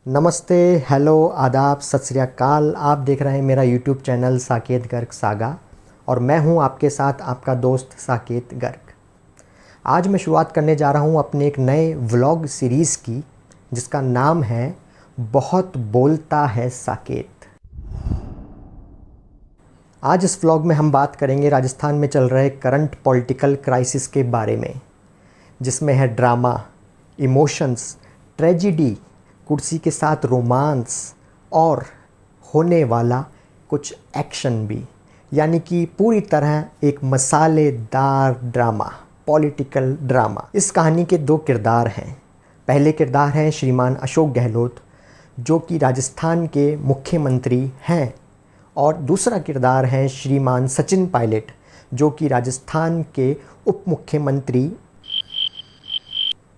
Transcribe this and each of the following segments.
नमस्ते, हेलो, आदाब, सत श्री अकाल। आप देख रहे हैं मेरा YouTube channel Saket Garg saga और मैं हूं आपके साथ आपका दोस्त साकेत गर्ग। आज मैं शुरुआत करने जा रहा हूं अपने एक नए व्लॉग सीरीज़ की जिसका नाम है बहुत बोलता है साकेत। आज इस व्लॉग में हम बात करेंगे राजस्थान में चल रहे करंट पॉलिटिकल क्राइसिस के बारे में, जिसमें है ड्रामा, इमोशंस, ट्रेजिडी, कुर्सी के साथ रोमांस और होने वाला कुछ एक्शन भी, यानी कि पूरी तरह एक मसालेदार ड्रामा, पॉलिटिकल ड्रामा। इस कहानी के दो किरदार हैं। पहले किरदार हैं श्रीमान अशोक गहलोत, जो कि राजस्थान के मुख्यमंत्री हैं, और दूसरा किरदार है श्रीमान सचिन पायलट, जो कि राजस्थान के उप मुख्यमंत्री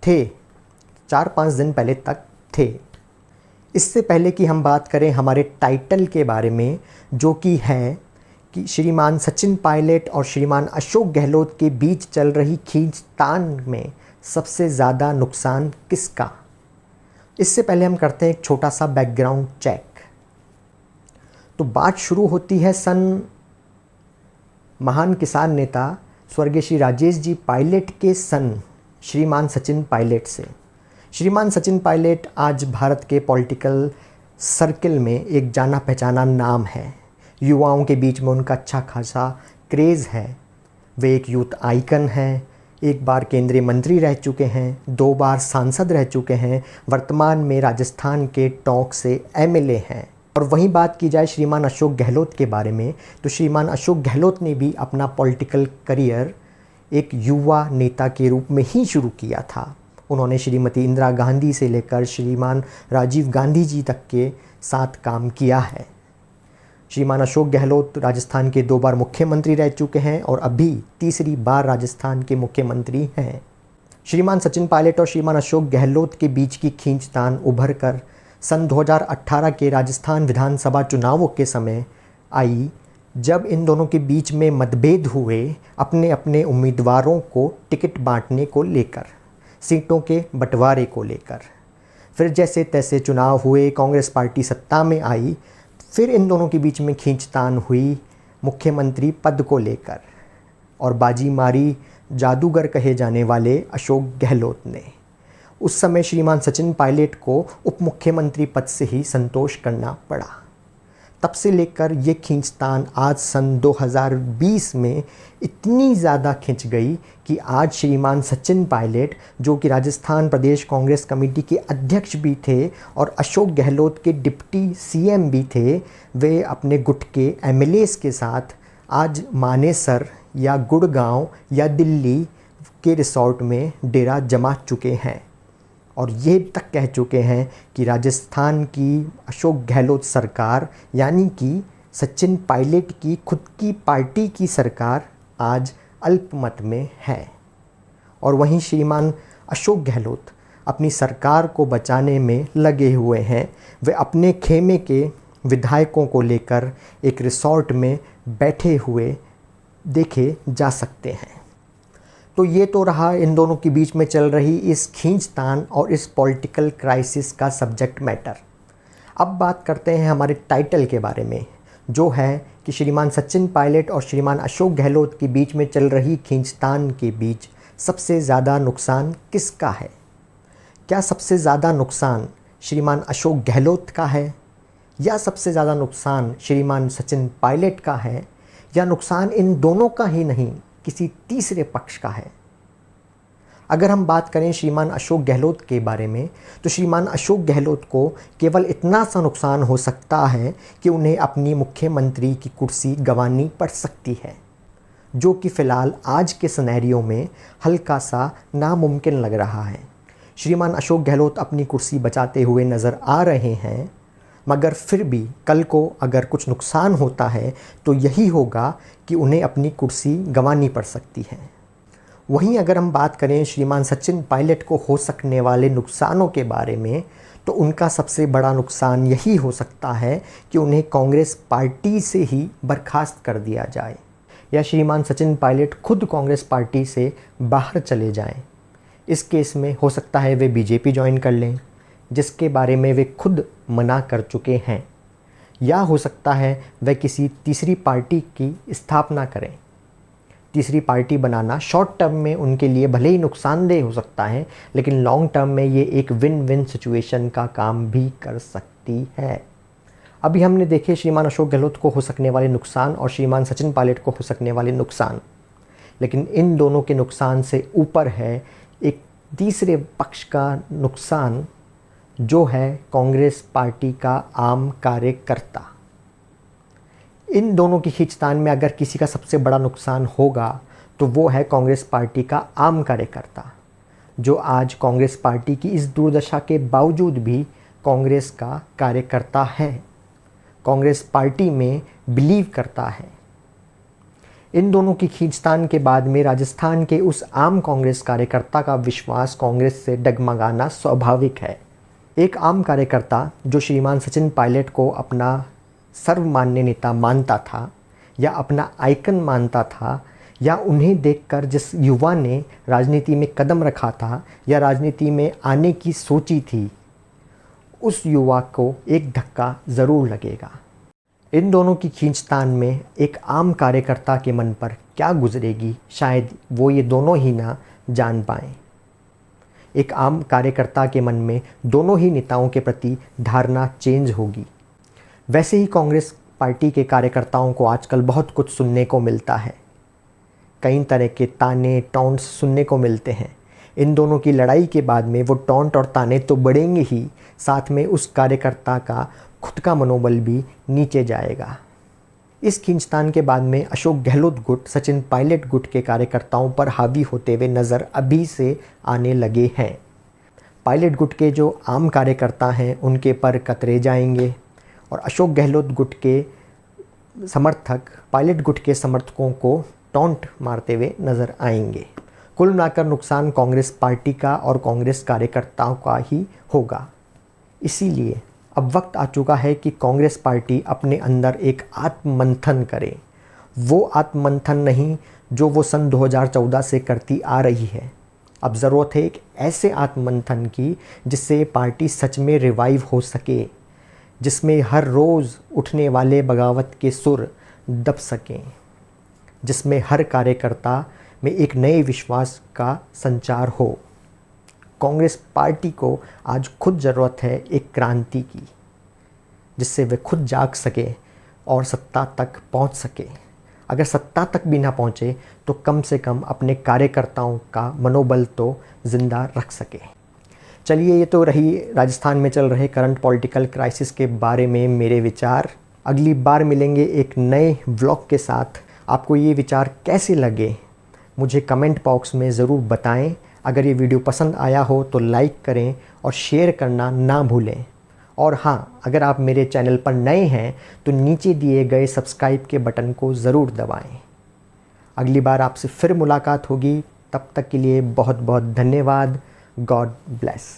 थे, 4-5 दिन पहले तक थे। इससे पहले कि हम बात करें हमारे टाइटल के बारे में, जो कि है कि श्रीमान सचिन पायलट और श्रीमान अशोक गहलोत के बीच चल रही खींचतान में सबसे ज़्यादा नुकसान किसका, इससे पहले हम करते हैं एक छोटा सा बैकग्राउंड चेक। तो बात शुरू होती है महान किसान नेता स्वर्गीय श्री राजेश जी पायलट के श्रीमान सचिन पायलट से। श्रीमान सचिन पायलट आज भारत के पॉलिटिकल सर्कल में एक जाना पहचाना नाम है। युवाओं के बीच में उनका अच्छा खासा क्रेज़ है। वे एक यूथ आइकन हैं। एक बार केंद्रीय मंत्री रह चुके हैं, 2 बार सांसद रह चुके हैं, वर्तमान में राजस्थान के टोंक से एमएलए हैं। और वहीं बात की जाए श्रीमान अशोक गहलोत के बारे में, तो श्रीमान अशोक गहलोत ने भी अपना पॉलिटिकल करियर एक युवा नेता के रूप में ही शुरू किया था। उन्होंने श्रीमती इंदिरा गांधी से लेकर श्रीमान राजीव गांधी जी तक के साथ काम किया है। श्रीमान अशोक गहलोत राजस्थान के 2 बार मुख्यमंत्री रह चुके हैं और अभी तीसरी बार राजस्थान के मुख्यमंत्री हैं। श्रीमान सचिन पायलट और श्रीमान अशोक गहलोत के बीच की खींचतान उभर कर सन 2018 के राजस्थान विधानसभा चुनावों के समय आई, जब इन दोनों के बीच में मतभेद हुए अपने अपने उम्मीदवारों को टिकट बांटने को लेकर, सीटों के बंटवारे को लेकर। फिर जैसे तैसे चुनाव हुए, कांग्रेस पार्टी सत्ता में आई, फिर इन दोनों के बीच में खींचतान हुई मुख्यमंत्री पद को लेकर, और बाजी मारी जादूगर कहे जाने वाले अशोक गहलोत ने। उस समय श्रीमान सचिन पायलट को उप मुख्यमंत्री पद से ही संतोष करना पड़ा। तब से लेकर ये खींचतान आज सन 2020 में इतनी ज़्यादा खिंच गई कि आज श्रीमान सचिन पायलट, जो कि राजस्थान प्रदेश कांग्रेस कमेटी के अध्यक्ष भी थे और अशोक गहलोत के डिप्टी सीएम भी थे, वे अपने गुट के एमएलएस के साथ आज मानेसर या गुड़गांव या दिल्ली के रिसोर्ट में डेरा जमा चुके हैं और ये तक कह चुके हैं कि राजस्थान की अशोक गहलोत सरकार, यानी कि सचिन पायलट की खुद की पार्टी की सरकार, आज अल्पमत में है। और वहीं श्रीमान अशोक गहलोत अपनी सरकार को बचाने में लगे हुए हैं। वे अपने खेमे के विधायकों को लेकर एक रिसोर्ट में बैठे हुए देखे जा सकते हैं। तो ये तो रहा इन दोनों के बीच में चल रही इस खींचतान और इस पॉलिटिकल क्राइसिस का सब्जेक्ट मैटर। अब बात करते हैं हमारे टाइटल के बारे में, जो है कि श्रीमान सचिन पायलट और श्रीमान अशोक गहलोत के बीच में चल रही खींचतान के बीच सबसे ज़्यादा नुकसान किसका है? क्या सबसे ज़्यादा नुकसान श्रीमान अशोक गहलोत का है, या सबसे ज़्यादा नुकसान श्रीमान सचिन पायलट का है, या नुकसान इन दोनों का ही नहीं, किसी तीसरे पक्ष का है? अगर हम बात करें श्रीमान अशोक गहलोत के बारे में, तो श्रीमान अशोक गहलोत को केवल इतना सा नुकसान हो सकता है कि उन्हें अपनी मुख्यमंत्री की कुर्सी गंवानी पड़ सकती है, जो कि फ़िलहाल आज के सिनेरियो में हल्का सा नामुमकिन लग रहा है। श्रीमान अशोक गहलोत अपनी कुर्सी बचाते हुए नज़र आ रहे हैं, मगर फिर भी कल को अगर कुछ नुकसान होता है तो यही होगा कि उन्हें अपनी कुर्सी गंवानी पड़ सकती है। वहीं अगर हम बात करें श्रीमान सचिन पायलट को हो सकने वाले नुकसानों के बारे में, तो उनका सबसे बड़ा नुकसान यही हो सकता है कि उन्हें कांग्रेस पार्टी से ही बर्खास्त कर दिया जाए, या श्रीमान सचिन पायलट खुद कांग्रेस पार्टी से बाहर चले जाएं। इस केस में हो सकता है वे बीजेपी ज्वाइन कर लें, जिसके बारे में वे खुद मना कर चुके हैं, या हो सकता है वह किसी तीसरी पार्टी की स्थापना करें। तीसरी पार्टी बनाना शॉर्ट टर्म में उनके लिए भले ही नुकसानदेह हो सकता है, लेकिन लॉन्ग टर्म में ये एक विन विन सिचुएशन का काम भी कर सकती है। अभी हमने देखे श्रीमान अशोक गहलोत को हो सकने वाले नुकसान और श्रीमान सचिन पायलट को हो सकने वाले नुकसान, लेकिन इन दोनों के नुकसान से ऊपर है एक तीसरे पक्ष का नुकसान, जो है कांग्रेस पार्टी का आम कार्यकर्ता। इन दोनों की खींचतान में अगर किसी का सबसे बड़ा नुकसान होगा तो वो है कांग्रेस पार्टी का आम कार्यकर्ता, जो आज कांग्रेस पार्टी की इस दुर्दशा के बावजूद भी कांग्रेस का कार्यकर्ता है, कांग्रेस पार्टी में बिलीव करता है। इन दोनों की खींचतान के बाद में राजस्थान के उस आम कांग्रेस कार्यकर्ता का विश्वास कांग्रेस से डगमगाना स्वाभाविक है। एक आम कार्यकर्ता जो श्रीमान सचिन पायलट को अपना सर्वमान्य नेता मानता था या अपना आइकन मानता था, या उन्हें देखकर जिस युवा ने राजनीति में कदम रखा था या राजनीति में आने की सोची थी, उस युवा को एक धक्का ज़रूर लगेगा। इन दोनों की खींचतान में एक आम कार्यकर्ता के मन पर क्या गुजरेगी, शायद वो ये दोनों ही ना जान पाएँ। एक आम कार्यकर्ता के मन में दोनों ही नेताओं के प्रति धारणा चेंज होगी। वैसे ही कांग्रेस पार्टी के कार्यकर्ताओं को आजकल बहुत कुछ सुनने को मिलता है, कई तरह के ताने टॉन्ट्स सुनने को मिलते हैं। इन दोनों की लड़ाई के बाद में वो टॉन्ट और ताने तो बढ़ेंगे ही, साथ में उस कार्यकर्ता का खुद का मनोबल भी नीचे जाएगा। इस खींचतान के बाद में अशोक गहलोत गुट सचिन पायलट गुट के कार्यकर्ताओं पर हावी होते हुए नज़र अभी से आने लगे हैं। पायलट गुट के जो आम कार्यकर्ता हैं उनके पर कतरे जाएंगे और अशोक गहलोत गुट के समर्थक पायलट गुट के समर्थकों को टॉन्ट मारते हुए नज़र आएंगे। कुल मिलाकर नुकसान कांग्रेस पार्टी का और कांग्रेस कार्यकर्ताओं का ही होगा। इसीलिए अब वक्त आ चुका है कि कांग्रेस पार्टी अपने अंदर एक आत्ममंथन करे। वो आत्ममंथन नहीं जो वो सन 2014 से करती आ रही है। अब ज़रूरत है एक ऐसे आत्ममंथन की जिससे पार्टी सच में रिवाइव हो सके, जिसमें हर रोज़ उठने वाले बगावत के सुर दब सकें, जिसमें हर कार्यकर्ता में एक नए विश्वास का संचार हो। कांग्रेस पार्टी को आज खुद ज़रूरत है एक क्रांति की, जिससे वे खुद जाग सके और सत्ता तक पहुंच सके। अगर सत्ता तक भी ना पहुंचे तो कम से कम अपने कार्यकर्ताओं का मनोबल तो ज़िंदा रख सके। चलिए, ये तो रही राजस्थान में चल रहे करंट पॉलिटिकल क्राइसिस के बारे में मेरे विचार। अगली बार मिलेंगे एक नए व्लॉग के साथ। आपको ये विचार कैसे लगे मुझे कमेंट बॉक्स में ज़रूर बताएं। अगर ये वीडियो पसंद आया हो तो लाइक करें और शेयर करना ना भूलें। और हाँ, अगर आप मेरे चैनल पर नए हैं तो नीचे दिए गए सब्सक्राइब के बटन को ज़रूर दबाएं। अगली बार आपसे फिर मुलाकात होगी, तब तक के लिए बहुत बहुत धन्यवाद। God bless.